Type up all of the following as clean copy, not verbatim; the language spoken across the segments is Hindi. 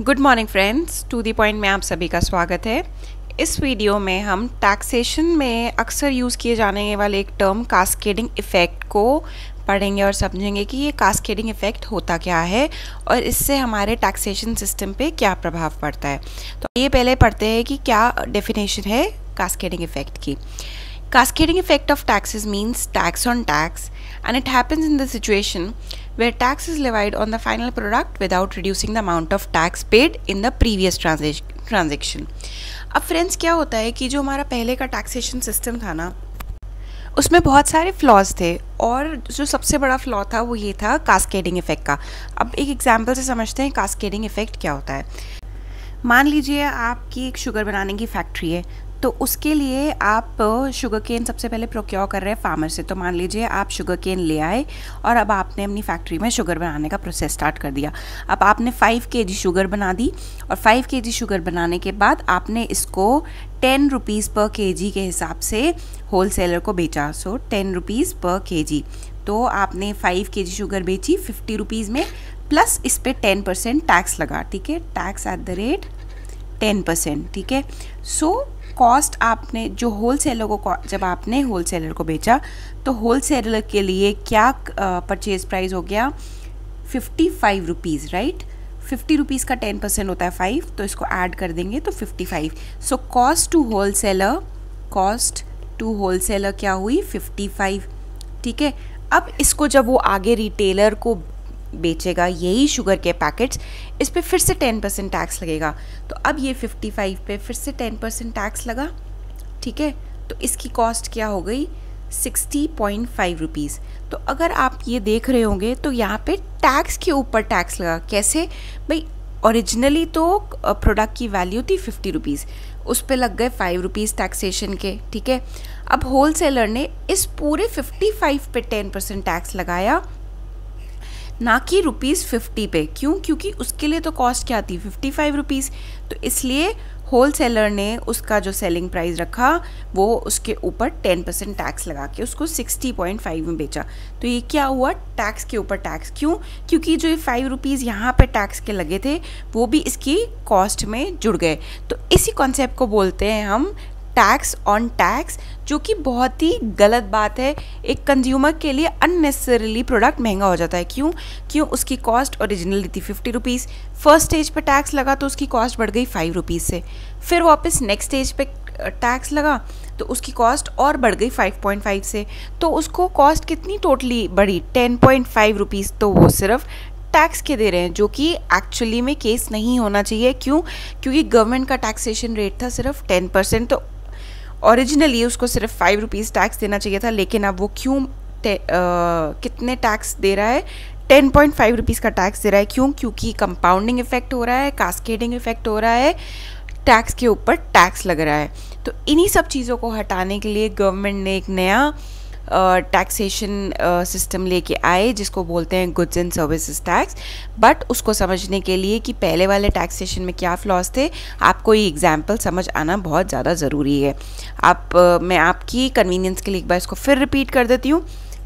Good morning friends, to the point में आप सभी का स्वागत है। इस वीडियो में हम टैक्सेशन में अक्सर यूज़ किए जाने वाले एक टर्म कास्केडिंग इफ़ेक्ट को पढ़ेंगे और समझेंगे कि ये कास्केडिंग इफ़ेक्ट होता क्या है और इससे हमारे टैक्सेशन सिस्टम पे क्या प्रभाव पड़ता है। तो ये पहले पढ़ते हैं कि क्या डेफिनेशन है कास्केडिंग इफ़ेक्ट की। Cascading effect of taxes means tax on tax, and it happens in the situation where tax is levied on the final product without reducing the amount of tax paid in the previous transaction. अब फ्रेंड्स क्या होता है कि जो हमारा पहले का टैक्सेशन सिस्टम था ना, उसमें बहुत सारे फ्लॉज थे और जो सबसे बड़ा फ्लॉ था वो ये था कास्केडिंग इफ़ेक्ट का। अब एक एग्जांपल से समझते हैं कास्केडिंग इफ़ेक्ट क्या होता है। मान लीजिए आपकी एक शुगर बनाने की फैक्ट्री है, तो उसके लिए आप शुगर केन सबसे पहले प्रोक्योर कर रहे हैं फार्मर से। तो मान लीजिए आप शुगर केन ले आए और अब आपने अपनी फैक्ट्री में शुगर बनाने का प्रोसेस स्टार्ट कर दिया। अब आपने 5 kg शुगर बना दी और 5 kg शुगर बनाने के बाद आपने इसको 10 रुपीज़ पर kg के हिसाब से होल सेलर को बेचा। सो 10 रुपीज़ पर kg। तो आपने 5 kg शुगर बेची 50 रुपीज़ में, प्लस इस पर 10% टैक्स लगा। ठीक है, टैक्स एट द रेट 10%। ठीक है, सो कॉस्ट आपने जो होल सेलर को, जब आपने होल सेलर को बेचा तो होल सेलर के लिए क्या परचेज प्राइस हो गया 55 रुपीज़, राइट। 50 रुपीज़ का 10% होता है 5, तो इसको ऐड कर देंगे तो 55। So cost to wholesaler क्या हुई 55। ठीक है, अब इसको जब वो आगे रिटेलर को बेचेगा यही शुगर के पैकेट्स, इस पे फिर से 10% टैक्स लगेगा। तो अब ये 55 पे फिर से 10% टैक्स लगा। ठीक है, तो इसकी कॉस्ट क्या हो गई 60.5 रुपीज़। तो अगर आप ये देख रहे होंगे तो यहाँ पे टैक्स के ऊपर टैक्स लगा। कैसे भाई, ओरिजिनली तो प्रोडक्ट की वैल्यू थी 50 रुपीज़, उस पे लग गए 5 रुपीज़ टैक्सेशन के। ठीक है, अब होल सेलर ने इस पूरे 55 पे 10% टैक्स लगाया, ना कि ₹50 पे। क्यों? क्योंकि उसके लिए तो कॉस्ट क्या थी 55 रुपीज़। तो इसलिए होल सेलर ने उसका जो सेलिंग प्राइस रखा वो उसके ऊपर 10% टैक्स लगा के उसको 60.5 में बेचा। तो ये क्या हुआ, टैक्स के ऊपर टैक्स। क्यों? क्योंकि जो 5 रुपीज़ यहाँ पे टैक्स के लगे थे वो भी इसकी कॉस्ट में जुड़ गए। तो इसी कॉन्सेप्ट को बोलते हैं हम टैक्स ऑन टैक्स, जो कि बहुत ही गलत बात है। एक कंज्यूमर के लिए अननेसेसरीली प्रोडक्ट महंगा हो जाता है। क्यों? उसकी कॉस्ट ओरिजिनली थी 50 रुपीज़, फर्स्ट स्टेज पे टैक्स लगा तो उसकी कॉस्ट बढ़ गई 5 रुपीज़ से, फिर वापस नेक्स्ट स्टेज पे टैक्स लगा तो उसकी कॉस्ट और बढ़ गई 5.5 से। तो उसको कॉस्ट कितनी टोटली बढ़ी 10.5 रुपीज़। तो वो सिर्फ टैक्स के दे रहे हैं, जो कि एक्चुअली में केस नहीं होना चाहिए। क्यों? क्योंकि गवर्नमेंट का टैक्सेशन रेट था सिर्फ 10%। तो ओरिजिनली उसको सिर्फ 5 रुपीज़ टैक्स देना चाहिए था, लेकिन अब वो क्यों कितने टैक्स दे रहा है 10.5 रुपीज़ का टैक्स दे रहा है। क्यों? क्योंकि कंपाउंडिंग इफेक्ट हो रहा है, कास्केडिंग इफेक्ट हो रहा है, टैक्स के ऊपर टैक्स लग रहा है। तो इन्हीं सब चीज़ों को हटाने के लिए गवर्नमेंट ने एक नया टैक्सेशन सिस्टम लेके आए जिसको बोलते हैं goods and services tax. But उसको समझने के लिए कि पहले वाले टैक्सेशन में क्या फ्लॉज थे, आपको ये एग्जांपल समझ आना बहुत ज़्यादा ज़रूरी है। मैं आपकी कन्वीनियंस के लिए एक बार इसको फिर रिपीट कर देती हूँ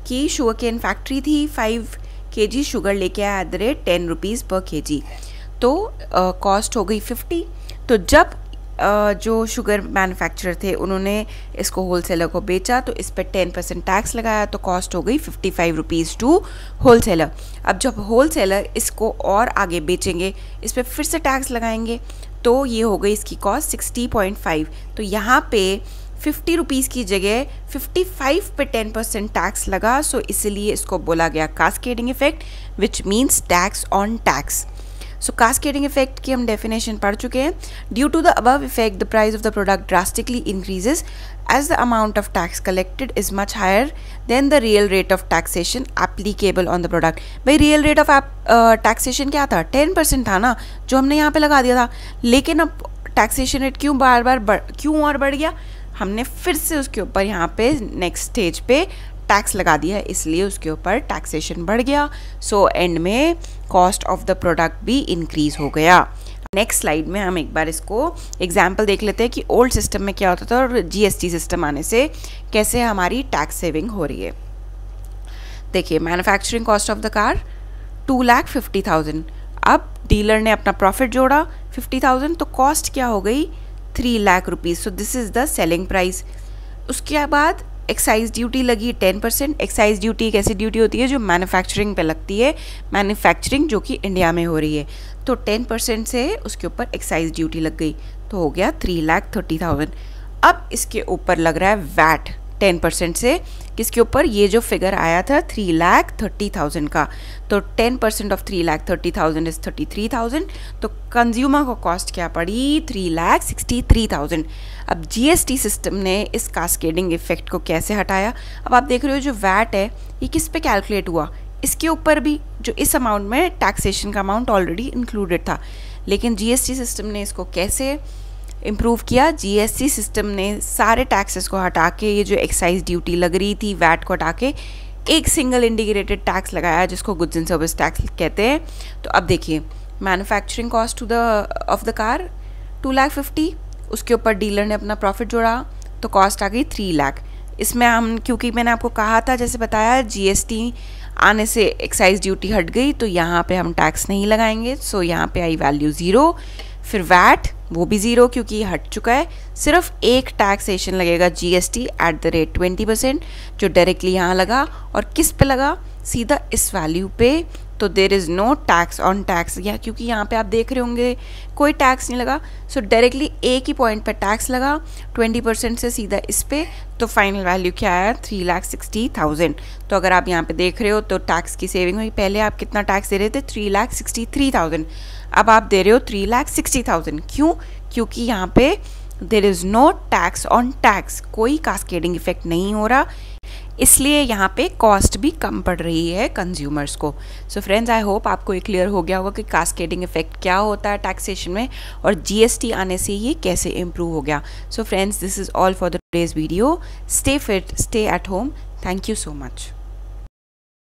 कि शुगर केन फैक्ट्री थी, 5 kg शुगर लेके आया एट द रेट 10 रुपीज़ पर kg, तो कॉस्ट हो गई 50। तो जब जो शुगर मैन्युफैक्चरर थे उन्होंने इसको होल सेलर को बेचा तो इस पर 10% टैक्स लगाया, तो कॉस्ट हो गई 55 रुपीज़ टू होल सेलर। अब जब होल सेलर इसको और आगे बेचेंगे इस पर फिर से टैक्स लगाएंगे, तो ये हो गई इसकी कॉस्ट 60.5। तो यहाँ पे 50 रुपीज़ की जगह 55 पे 10% टैक्स लगा। सो इसलिए इसको बोला गया cascading effect, which means tax on tax. So cascading effect की हम डेफिनेशन पढ़ चुके हैं। Due to the above effect the price of the product drastically increases as the amount of tax collected is much higher than the real rate of taxation applicable on the product. भाई रियल रेट ऑफ टैक्सेशन क्या था 10% था ना, जो हमने यहाँ पे लगा दिया था। लेकिन अब टैक्सेशन रेट क्यों क्यों और बढ़ गया, हमने फिर से उसके ऊपर यहाँ पे नेक्स्ट स्टेज पे टैक्स लगा दिया है, इसलिए उसके ऊपर टैक्सेशन बढ़ गया। सो एंड में कॉस्ट ऑफ द प्रोडक्ट भी इंक्रीज हो गया। नेक्स्ट स्लाइड में हम एक बार इसको एग्जाम्पल देख लेते हैं कि ओल्ड सिस्टम में क्या होता था और GST सिस्टम आने से कैसे हमारी टैक्स सेविंग हो रही है। देखिए, manufacturing cost of the car 2,50,000। अब डीलर ने अपना प्रॉफिट जोड़ा 50,000, तो कॉस्ट क्या हो गई 3 lakh rupees. So this is the selling price. उसके बाद एक्साइज ड्यूटी लगी 10%। एक्साइज ड्यूटी एक ऐसी ड्यूटी होती है जो मैन्युफैक्चरिंग पे लगती है, मैन्युफैक्चरिंग जो कि इंडिया में हो रही है, तो 10% से उसके ऊपर एक्साइज ड्यूटी लग गई, तो हो गया 3,30,000। अब इसके ऊपर लग रहा है वैट 10% से, किसके ऊपर, ये जो फिगर आया था 3,30,000 का, तो 10% ऑफ 3,30,000 इज 33,000, तो कंज्यूमर को कॉस्ट क्या पड़ी 3,63,000। अब जीएसटी सिस्टम ने इस कास्केडिंग इफेक्ट को कैसे हटाया। अब आप देख रहे हो जो वैट है ये किस पे कैलकुलेट हुआ, इसके ऊपर भी जो इस अमाउंट में टैक्सेशन का अमाउंट ऑलरेडी इंक्लूडेड था, लेकिन जीएसटी सिस्टम ने इसको कैसे इम्प्रूव किया। जीएसटी सिस्टम ने सारे टैक्सेस को हटा के, ये जो एक्साइज ड्यूटी लग रही थी वैट को हटा के, एक सिंगल इंटीग्रेटेड टैक्स लगाया जिसको गुड्स एंड सर्विस टैक्स कहते हैं। तो अब देखिए manufacturing cost to the of the car 2,50,000, उसके ऊपर डीलर ने अपना प्रॉफिट जोड़ा तो कॉस्ट आ गई 3 लाख। इसमें हम, क्योंकि मैंने आपको कहा था, जैसे बताया, जीएसटी आने से एक्साइज ड्यूटी हट गई तो यहाँ पे हम टैक्स नहीं लगाएंगे, सो यहाँ पे आई वैल्यू 0। फिर वैट वो भी 0 क्योंकि ये हट चुका है, सिर्फ एक टैक्सेशन लगेगा जीएसटी एट द रेट 20%, जो डायरेक्टली यहाँ लगा और किस पे लगा, सीधा इस वैल्यू पे। तो there is no tax on tax, या क्योंकि यहाँ पे आप देख रहे होंगे कोई टैक्स नहीं लगा, सो डायरेक्टली एक ही पॉइंट पे टैक्स लगा 20% से सीधा इस पे, तो फाइनल वैल्यू क्या आया 3,60,000। तो अगर आप यहाँ पे देख रहे हो तो टैक्स की सेविंग हुई। पहले आप कितना टैक्स दे रहे थे 3,63,000, अब आप दे रहे हो 3,60,000। क्यों? क्योंकि यहाँ पे there is no tax on tax, कोई कास्केडिंग इफेक्ट नहीं हो रहा, इसलिए यहाँ पे कॉस्ट भी कम पड़ रही है कंज्यूमर्स को। सो फ्रेंड्स, आई होप आपको ये क्लियर हो गया होगा कि कास्केडिंग इफेक्ट क्या होता है टैक्सेशन में और जीएसटी आने से ये कैसे इम्प्रूव हो गया। So friends, this is all for the today's video. Stay fit, stay at home. Thank you so much.